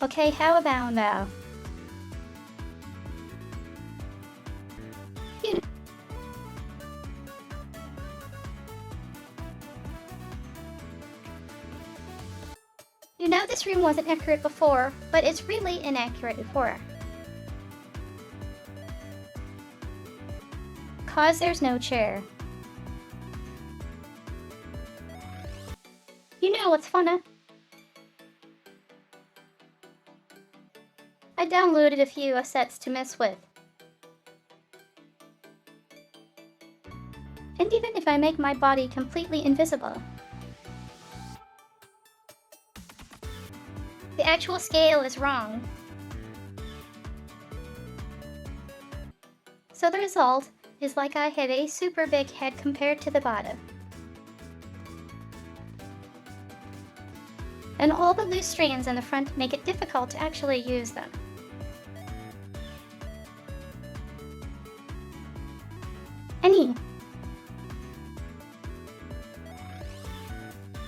Okay, how about now? You know this room wasn't accurate before, but it's really inaccurate before. Cause there's no chair. You know what's funny? I downloaded a few assets to mess with. And even if I make my body completely invisible, the actual scale is wrong. So the result is like I have a super big head compared to the bottom. And all the loose strands in the front make it difficult to actually use them.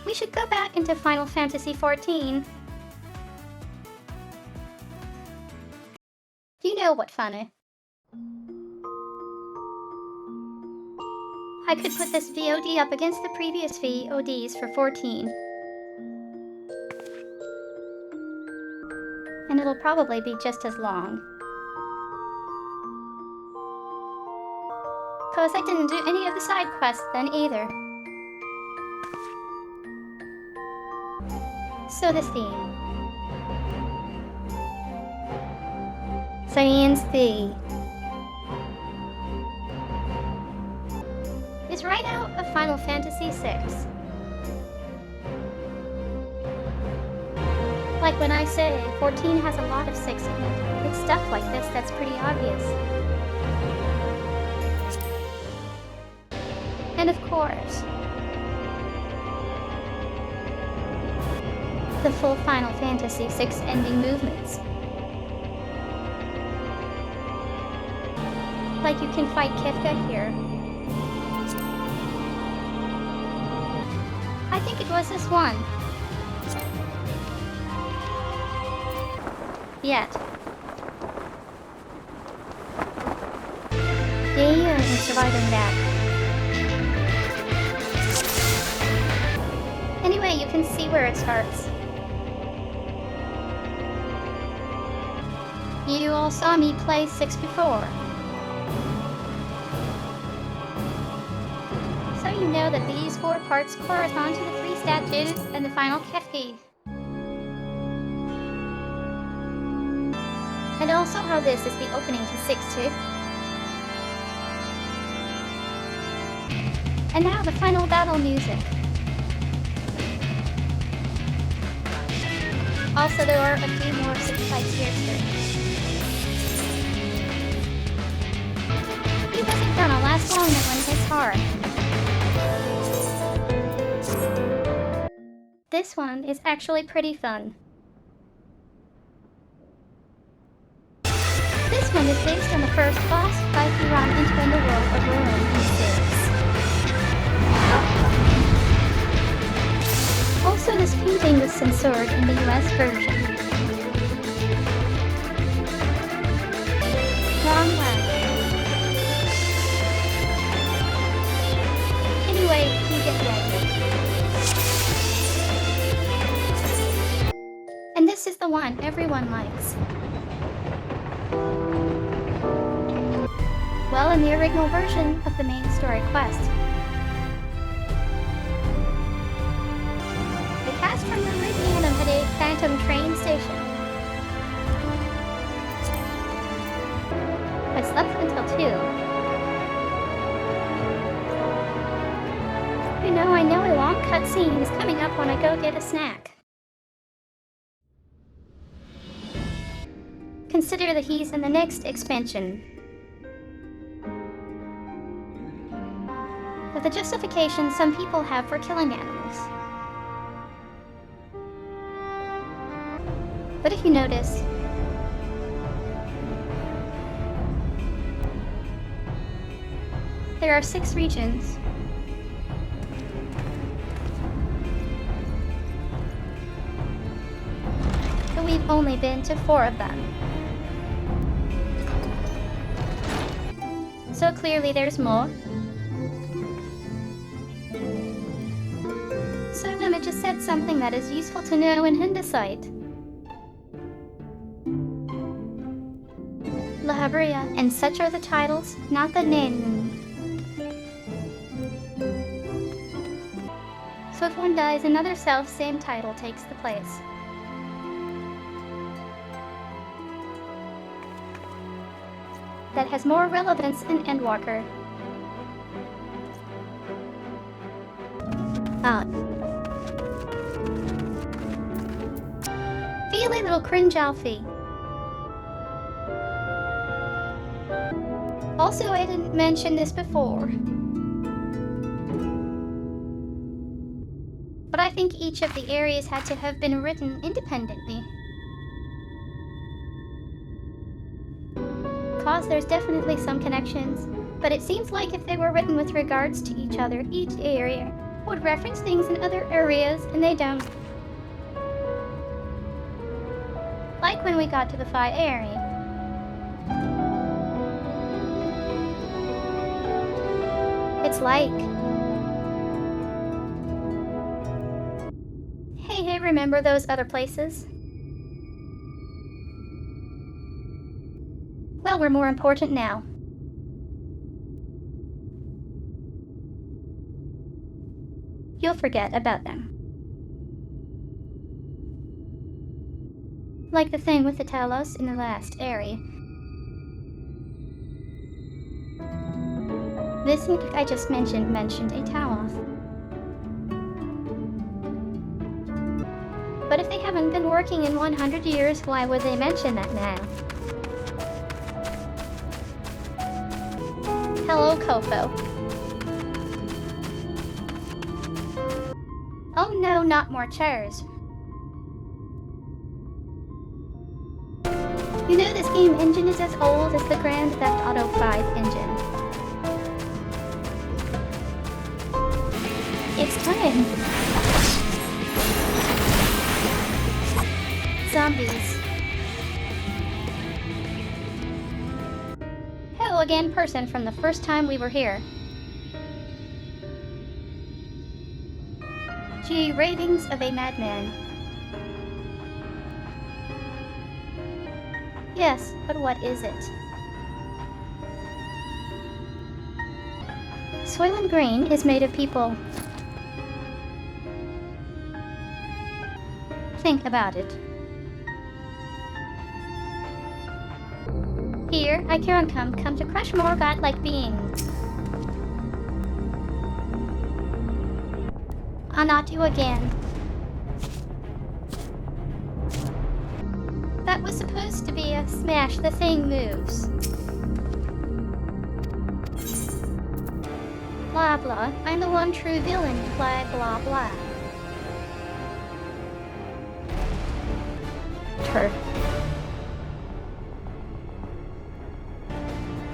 We should go back into Final Fantasy XIV. You know what funny? I could put this VOD up against the previous VODs for 14. And it'll probably be just as long. Cause I didn't do any of the side quests then either. So this theme. Cyan's Thee is right out of Final Fantasy VI. Like when I say 14 has a lot of 6 in it, it's stuff like this that's pretty obvious. And of course, the full Final Fantasy VI ending movements. Like you can fight Kefka here. I think it was this one. Yet. Yeah, I'm surviving that. Anyway, you can see where it starts. You all saw me play 6 before. So you know that these 4 parts correspond to the 3 statues and the final Kefki. And also how this is the opening to 6 too. And now the final battle music. Also, there are a few more 6 fights here too. He wasn't gonna last long that one hits hard. This one is actually pretty fun. This one is based on the first boss fight you run into in the world of Ruin in 6. Also, this painting was censored in the US version. Wrong way. Anyway, you get the idea. And this is the one everyone likes. Well, in the original version of the main story quest. The cast from the original had a phantom train station. I slept until 2. I know a long cutscene is coming up when I go get a snack. Consider that he's in the next expansion. Of the justification some people have for killing animals. But if you notice, there are 6 regions. The we've only been to 4 of them. So clearly there's more. So let me just said something that is useful to know in hindsight. La Habrea, and such are the titles, not the name. So if one dies, another self-same title takes the place. That has more relevance in Endwalker. Feel a little cringe, Alfie. Also, I didn't mention this before, but I think each of the areas had to have been written independently. Cause there's definitely some connections, but it seems like if they were written with regards to each other, each area would reference things in other areas, and they don't. Like when we got to the Phi area. It's like... Hey, remember those other places? Well, we're more important now. You'll forget about them. Like the thing with the Talos in the last area. This thing I just mentioned a Talos. But if they haven't been working in 100 years, why would they mention that now? Hello, Kofo. Oh no, not more chairs. You know this game engine is as old as the Grand Theft Auto 5 engine. It's time. Zombies. Hello again, person from the first time we were here. Gee, ravings of a madman. Yes, but what is it? Soylent Green is made of people. Think about it. Here, I can come to crush more godlike beings. I'll not you again. That was supposed to be a smash the thing moves. Blah blah, I'm the one true villain, blah blah blah. Turf.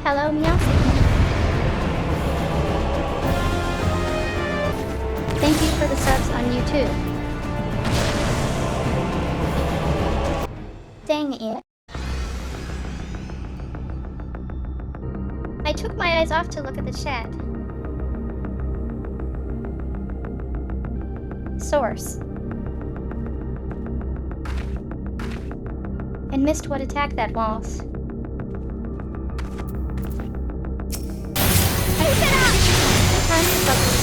Hello, Meowsy. Thank you for the subs on YouTube. Dang it. I took my eyes off to look at the chat. Source. And missed what attack that was. Open up! Time to focus.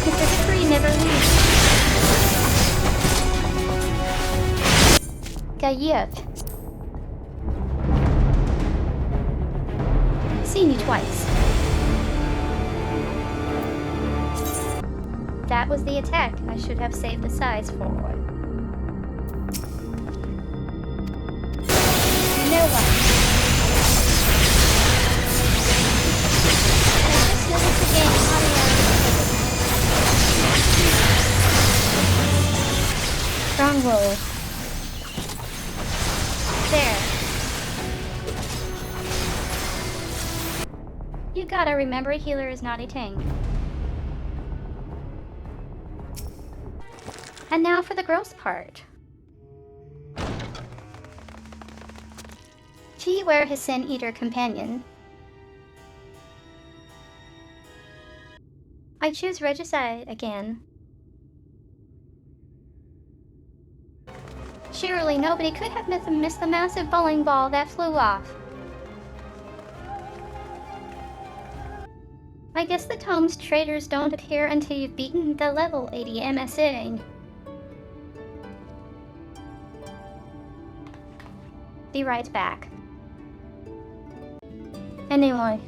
Mr. Hickory never leaves. Gayet. Seen you twice. That was the attack I should have saved the size for. You know what? I just noticed the game audio. Strong roll. There. You gotta remember, a healer is not a tank. And now for the gross part. Gee, where his Sin Eater companion. I choose Regicide again. Surely nobody could have missed the massive bowling ball that flew off. I guess the tome's traders don't appear until you've beaten the level 80 MSA. Be right back. Anyway.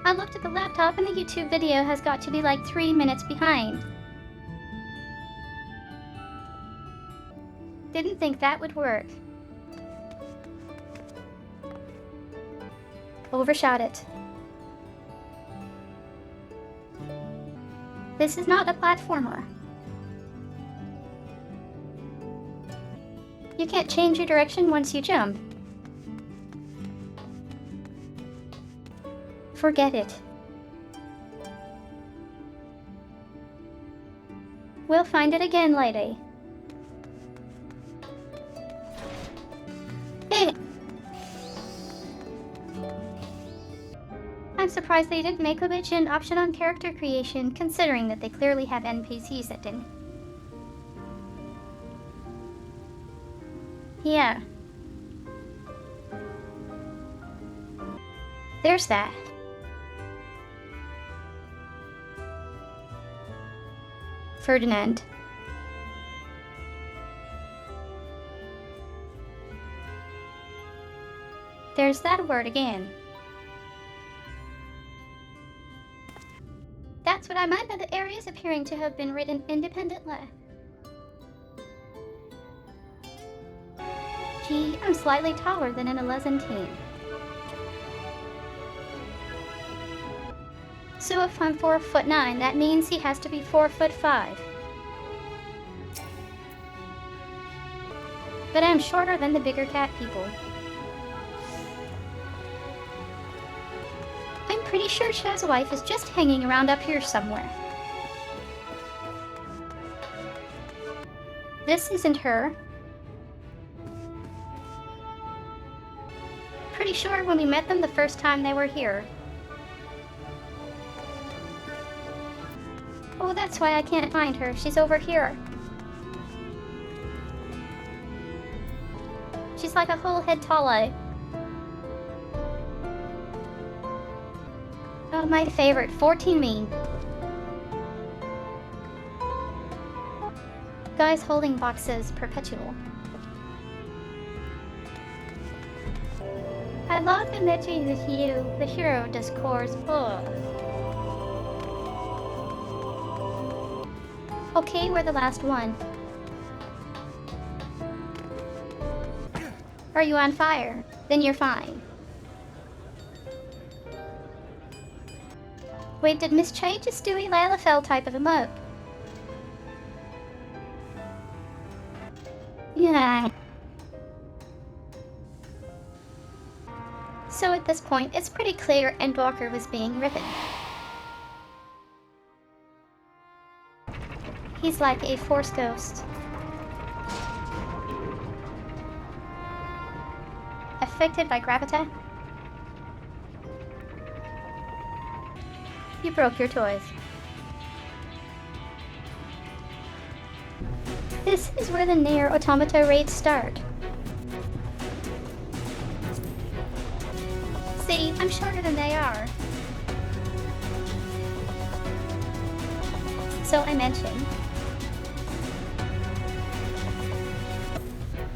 I looked at the laptop and the YouTube video has got to be like 3 minutes behind. Didn't think that would work. Overshot it. This is not a platformer. You can't change your direction once you jump. Forget it. We'll find it again, lady. I'm surprised they didn't make a legend option on character creation, considering that they clearly have NPCs that didn't. Yeah. There's that. Ferdinand. There's that word again. That's what I meant by the areas appearing to have been written independently. Gee, I'm slightly taller than an Elezantine. So if I'm 4'9", that means he has to be 4'5". But I'm shorter than the bigger cat people. I'm pretty sure Shaz's wife is just hanging around up here somewhere. This isn't her. Pretty sure when we met them the first time they were here. Oh, that's why I can't find her. She's over here. She's like a whole head taller. Oh, my favorite, 14 mean. Guys holding boxes, perpetual. I love admitting that you, the hero, discourse. Okay, we're the last one. Are you on fire? Then you're fine. Wait, did Miss Che just do a Lalafell type of emote? Yeah. So at this point, it's pretty clear Endwalker was being ripped. He's like a force ghost. Affected by gravity? You broke your toys. This is where the Nier Automata raids start. See, I'm shorter than they are. So I mentioned.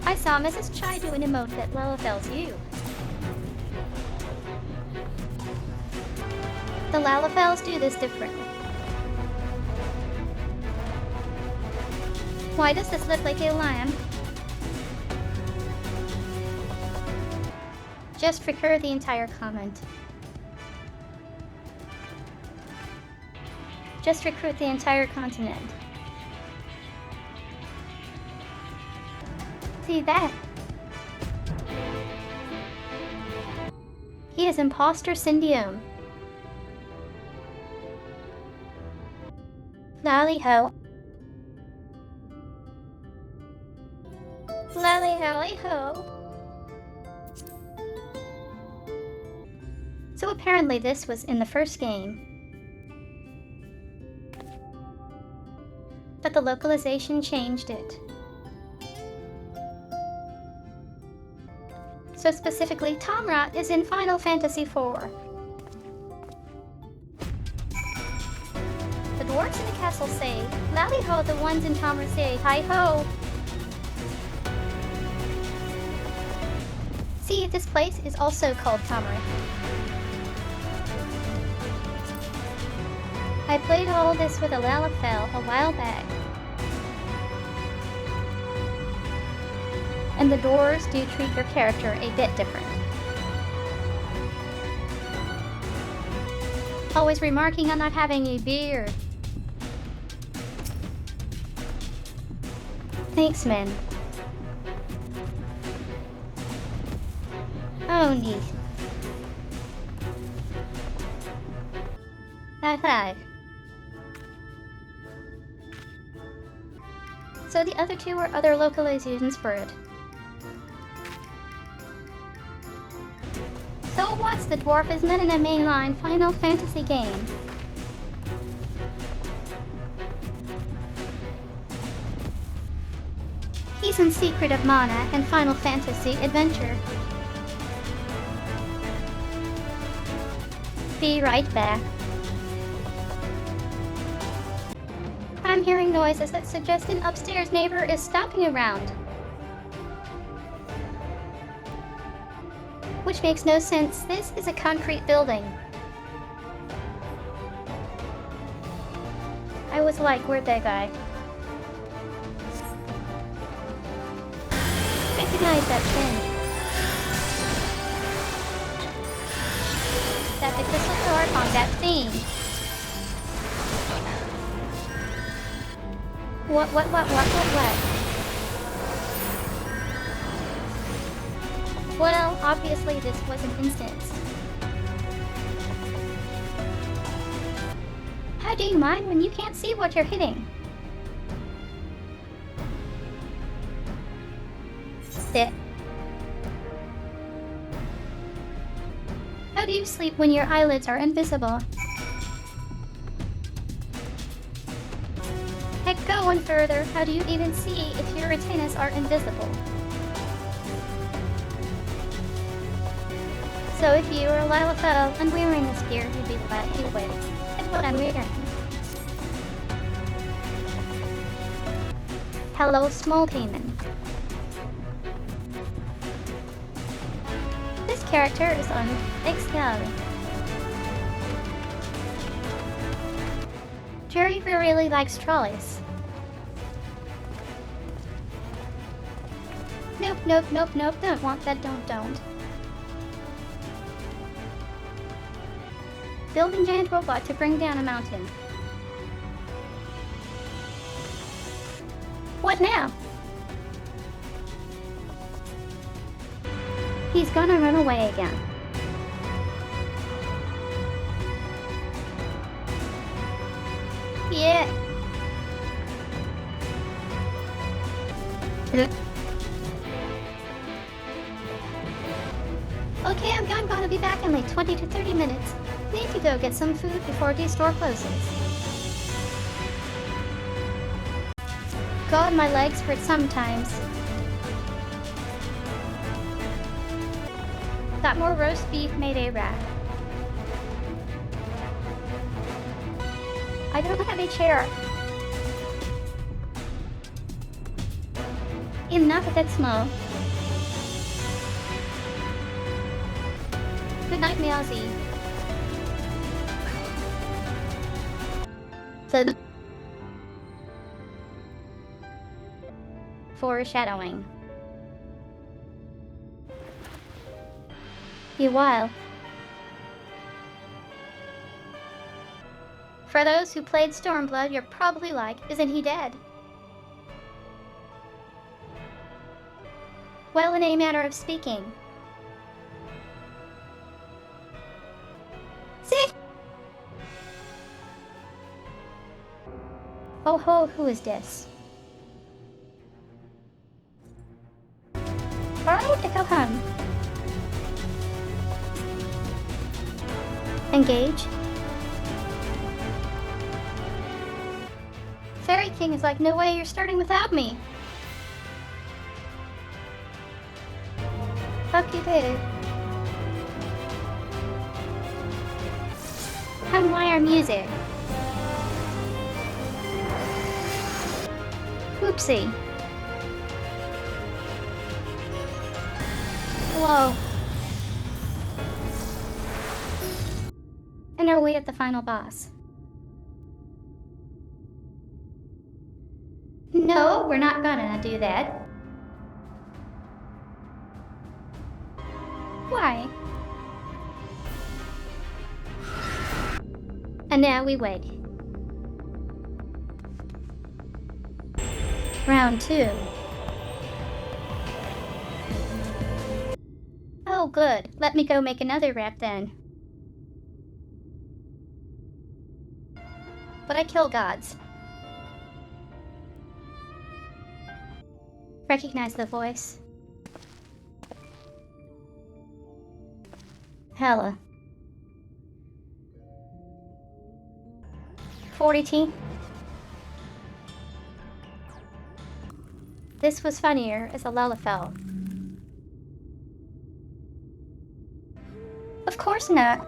I saw Mrs. Chai do an emote that Lalafells you. The Lalafells do this differently. Why does this look like a lamb? Just recur the entire comment. Just recruit the entire continent. See that? He is imposter syndrome. Lally-ho. Lally-ho. So apparently this was in the first game. But the localization changed it. So specifically, Tomra is in Final Fantasy IV. The dwarves in the castle say, Lally-ho, the ones in Tomra say, hi-ho. See, this place is also called Tomra. I played all this with a Lalafell a while back. And the dwarves do treat your character a bit different. Always remarking on not having a beard. Thanks, man. Oh, neat. High five. So the other two are other localizations for it. So what's the dwarf is not in a mainline Final Fantasy game? He's in Secret of Mana and Final Fantasy Adventure. Be right back. I'm hearing noises that suggest an upstairs neighbor is stopping around. Which makes no sense. This is a concrete building. I was like, where'd that guy? Recognize that pin. That the crystal card on that theme. What? Well, obviously this was an instance. How do you mind when you can't see what you're hitting? Sit. How do you sleep when your eyelids are invisible? Heck, go one further. How do you even see if your retinas are invisible? So if you were a Lalafell and wearing this gear, you'd be like, anyway, it's what I'm wearing. Hello, small payment. This character is on XIV. Jerry really likes trolleys. Nope, don't want that, don't. Building giant robot to bring down a mountain. What now? He's gonna run away again. Yeah. Okay, I'm gonna be back in like 20 to 30 minutes. Need to go get some food before the store closes. God, my legs hurt sometimes. Got more roast beef made a wrap. I don't have a chair. Enough of that smoke. Good night, Meowsy. The foreshadowing. A while. For those who played Stormblood, you're probably like, isn't he dead? Well, in a manner of speaking. See? Ho ho, who is this? Alright, go home. Engage. Fairy King is like, no way, you're starting without me. Fuck you, baby. Come why our music. Oopsie. Whoa. And are we at the final boss? No, we're not gonna do that. Why? And now we wait. Round 2. Oh, good. Let me go make another rap then. But I kill gods. Recognize the voice. Hella. 40T. This was funnier as a lullaby. Of course not.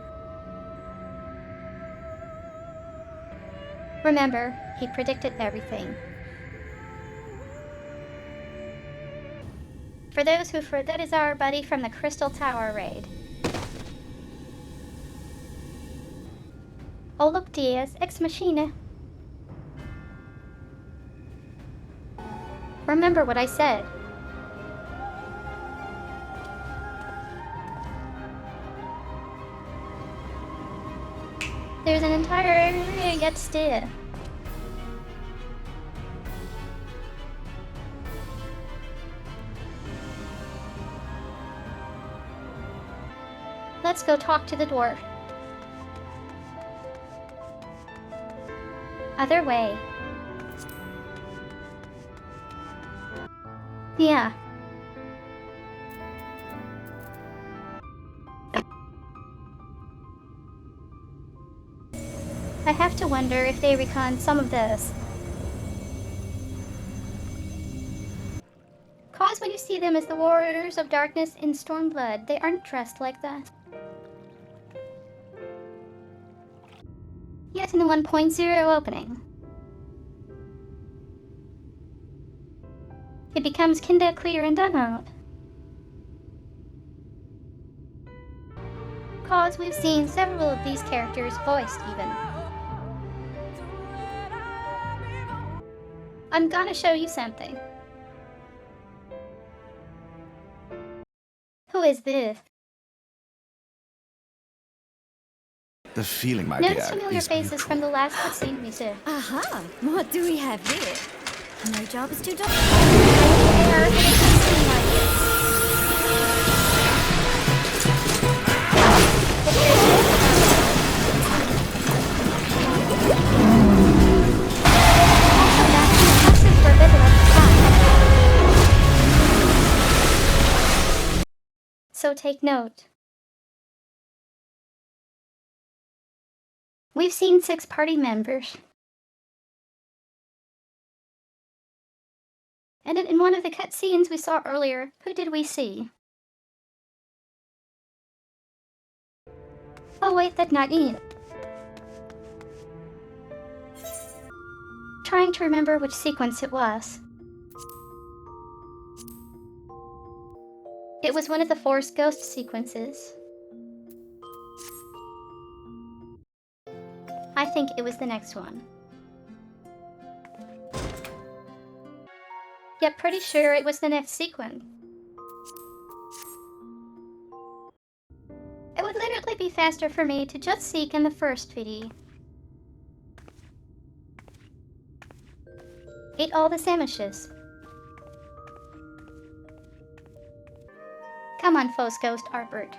Remember, he predicted everything. For those who that is our buddy from the Crystal Tower raid. Oh look, Diaz, Ex Machina. Remember what I said. There's an entire area yet still. Let's go talk to the dwarf. Other way. Yeah. I have to wonder if they recon some of those. Cause when you see them as the warriors of darkness in Stormblood, they aren't dressed like that. Yet in the 1.0 opening, it becomes kinda clear and done out. Cause we've seen several of these characters voiced even. I'm gonna show you something. Who is this? The feeling, my Notice dear, familiar is faces mutual. from the last cutscene we saw. Aha! What do we have here? No job is too tough. They are in a cutscene like this. Also, that's impressive for a visual at the time. So take note. We've seen 6 party members. And in one of the cutscenes we saw earlier, who did we see? Oh wait, that's not Ian. Trying to remember which sequence it was. It was one of the Force Ghost sequences. I think it was the next one. Yep, pretty sure it was the next sequence. It would literally be faster for me to just seek in the first video. Ate all the sandwiches. Come on, Force Ghost Arbert.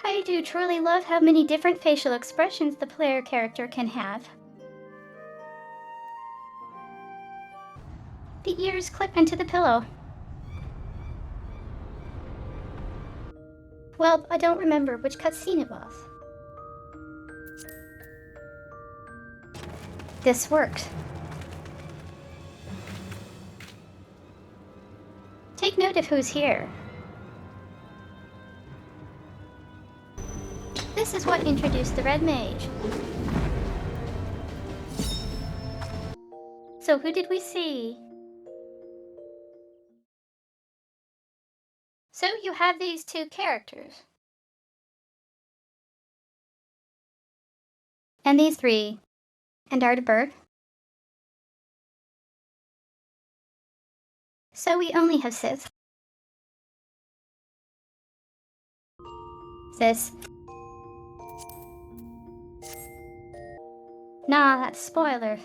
I do truly love how many different facial expressions the player character can have. The ears clip into the pillow. Well, I don't remember which cutscene it was. This worked. Take note of who's here. This is what introduced the Red Mage. So who did we see? So you have these two characters. And these three. And Ardbert. So we only have Sis. Sis. Nah, that's spoiler.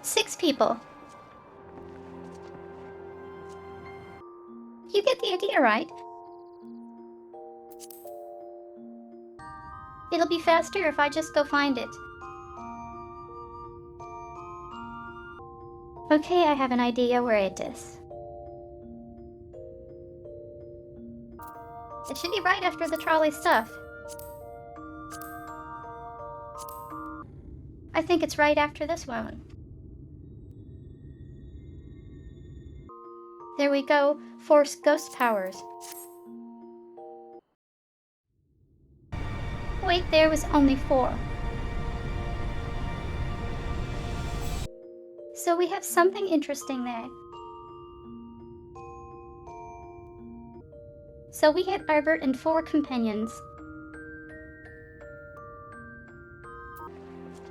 6 people. You get the idea, right? It'll be faster if I just go find it. Okay, I have an idea where it is. It should be right after the trolley stuff. I think it's right after this one. There we go. Force ghost powers. Wait, there was only 4. So we have something interesting there. So we had Arbert and 4 companions.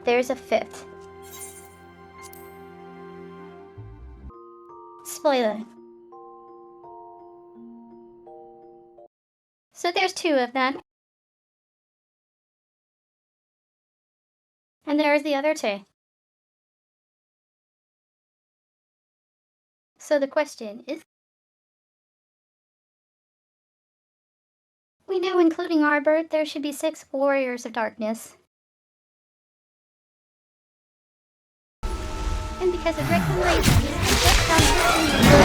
There's a 5th. Spoiler. So there's 2 of them. And there's the other 2. So the question is, we know including Arbert, there should be 6 Warriors of Darkness. And because of recommendations, I just found this.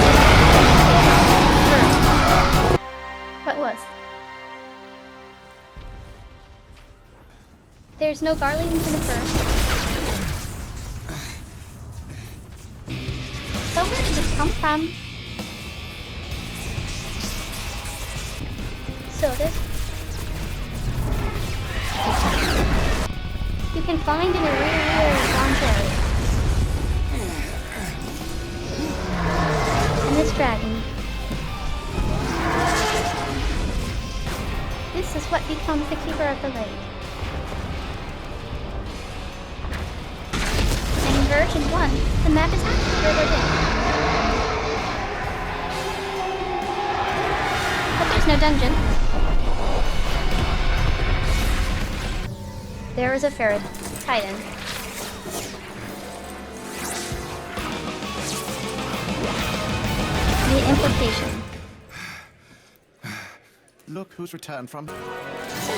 What was? There's no garlands in the first. So where did this come from? So this you can find in a real launch area. And this dragon. This is what becomes the keeper of the lake. And in version 1, the map is actually further down. But there's no dungeon. There is a ferret, Titan. The implication. Look who's returned from... So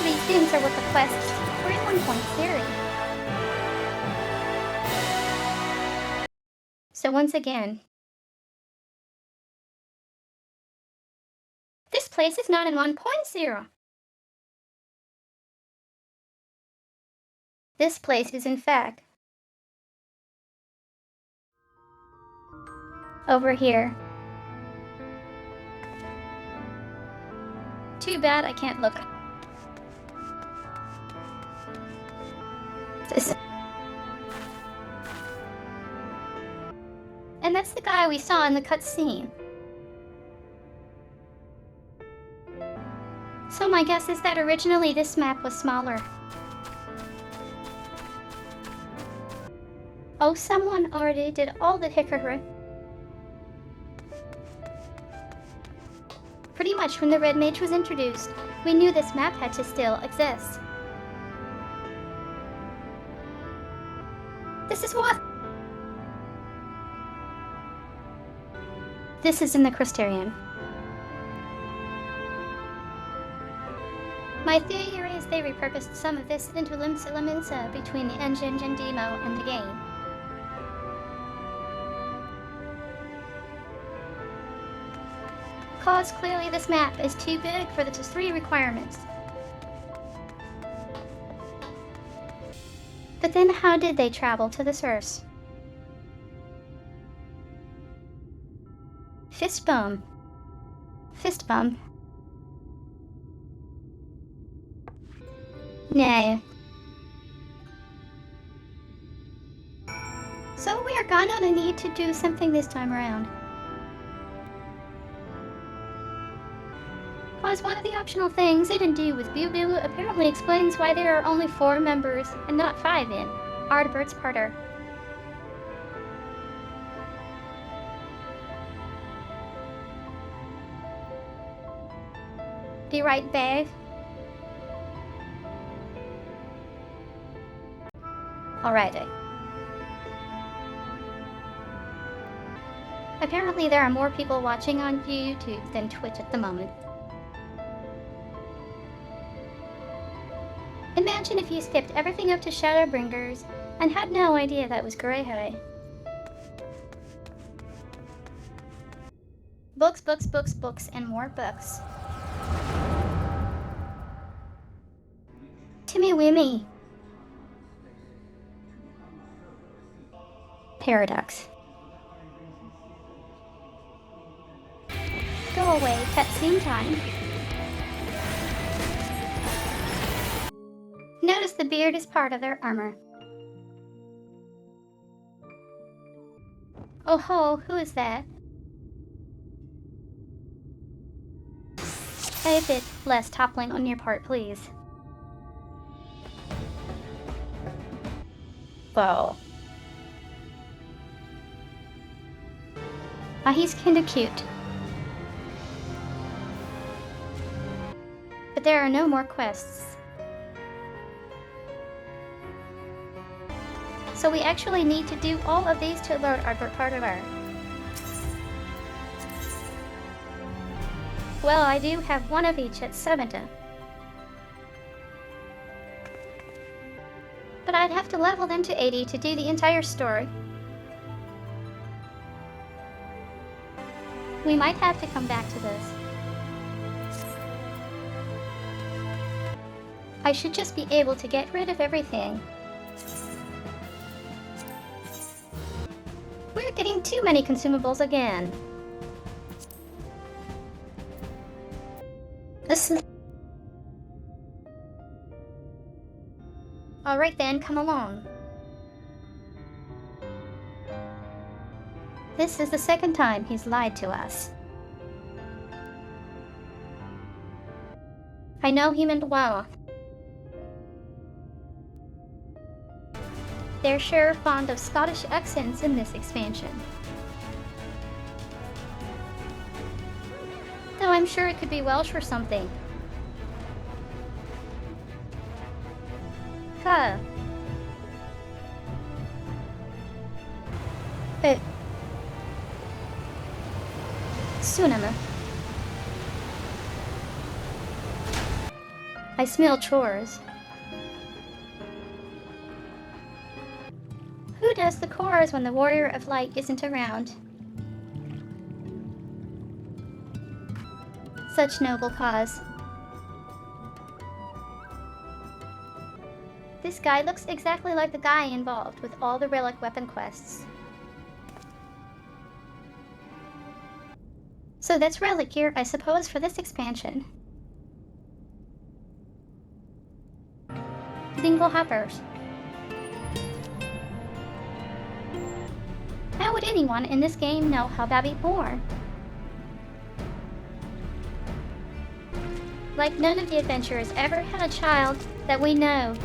these things are what the quests were at one point theory. So once again, this place is not in 1.0. This place is in fact over here. Too bad I can't look. This. And that's the guy we saw in the cutscene. So my guess is that originally this map was smaller. Oh, someone already did all the hickory. Pretty much when the Red Mage was introduced, we knew this map had to still exist. This is what? This is in the Crystarium. My theory is they repurposed some of this into Limsa between the engine and demo and the game. Cause clearly this map is too big for the 3 requirements. But then how did they travel to the source? Fist bump. No. So we are gonna need to do something this time around. Cause one of the optional things they didn't do with Boo Boo apparently explains why there are only 4 members and not 5 in Ardbert's Parter. Be right babe. Alrighty. Apparently there are more people watching on YouTube than Twitch at the moment. Imagine if you skipped everything up to Shadowbringers and had no idea that was Greyhigh. Books, and more books. Timmy Wimmy. Paradox. Go away, cutscene time. Notice the beard is part of their armor. Oh ho, who is that? A bit less toppling on your part, please. Whoa. Ah, he's kinda cute. But there are no more quests. So we actually need to do all of these to learn our part of our. Well, I do have one of each at 70. But I'd have to level them to 80 to do the entire story. We might have to come back to this. I should just be able to get rid of everything. We're getting too many consumables again. Alright then, come along. This is the second time he's lied to us. I know he meant well. They're sure fond of Scottish accents in this expansion. Though I'm sure it could be Welsh or something. Huh. Tsunami. I smell chores. Who does the chores when the Warrior of Light isn't around? Such noble cause. This guy looks exactly like the guy involved with all the relic weapon quests. So that's relic gear, I suppose, for this expansion. Dingle hoppers. How would anyone in this game know how Babby born? Like none of the adventurers ever had a child that we know.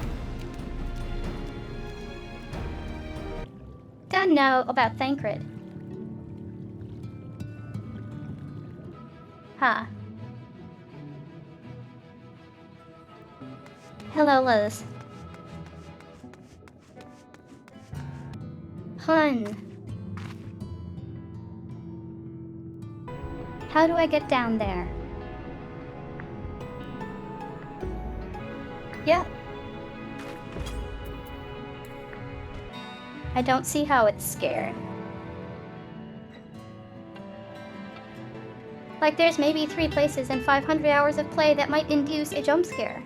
Don't know about Thancred. Huh. Hello, Liz. Hun. How do I get down there? Yeah. I don't see how it's scared. Like there's maybe 3 places in 500 hours of play that might induce a jump scare.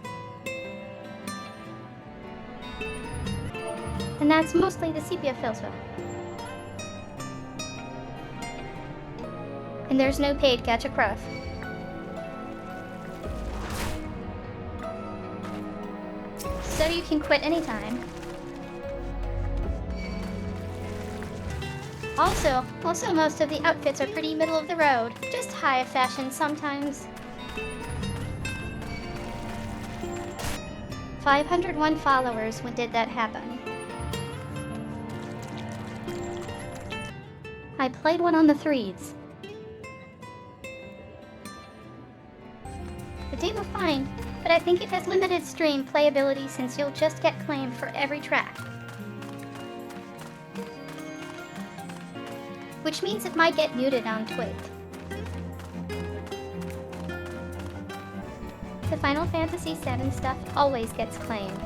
And that's mostly the sepia filter. And there's no paid catch a cruff. So you can quit anytime. Also most of the outfits are pretty middle of the road, just high fashion sometimes. 501 followers when did that happen? I played one on the threes. The game was fine, but I think it has limited stream playability since you'll just get claimed for every track. Which means it might get muted on Twitch. The Final Fantasy VII stuff always gets claimed.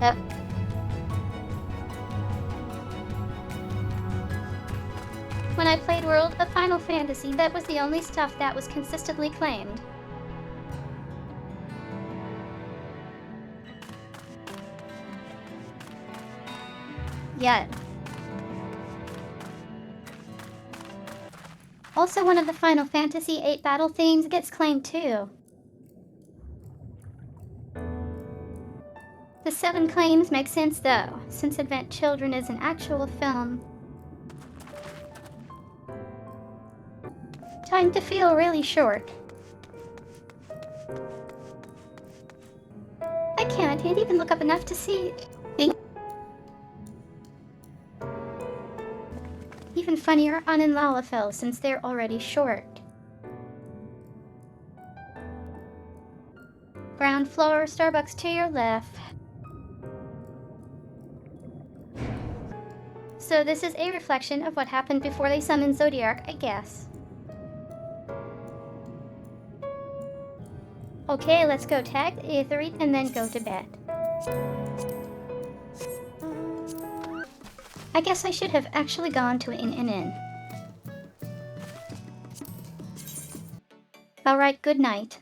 Yep. When I played World of Final Fantasy, that was the only stuff that was consistently claimed. Yet. Also, one of the Final Fantasy VIII battle themes gets claimed too. The 7 claims make sense though, since Advent Children is an actual film. Time to feel really short. I can't even look up enough to see. Even funnier on in Lalafell since they're already short. Ground floor, Starbucks to your left. So this is a reflection of what happened before they summoned Zodiac, I guess. Okay, let's go tag the Aetherite and then go to bed. I guess I should have actually gone to an inn. Alright, good night.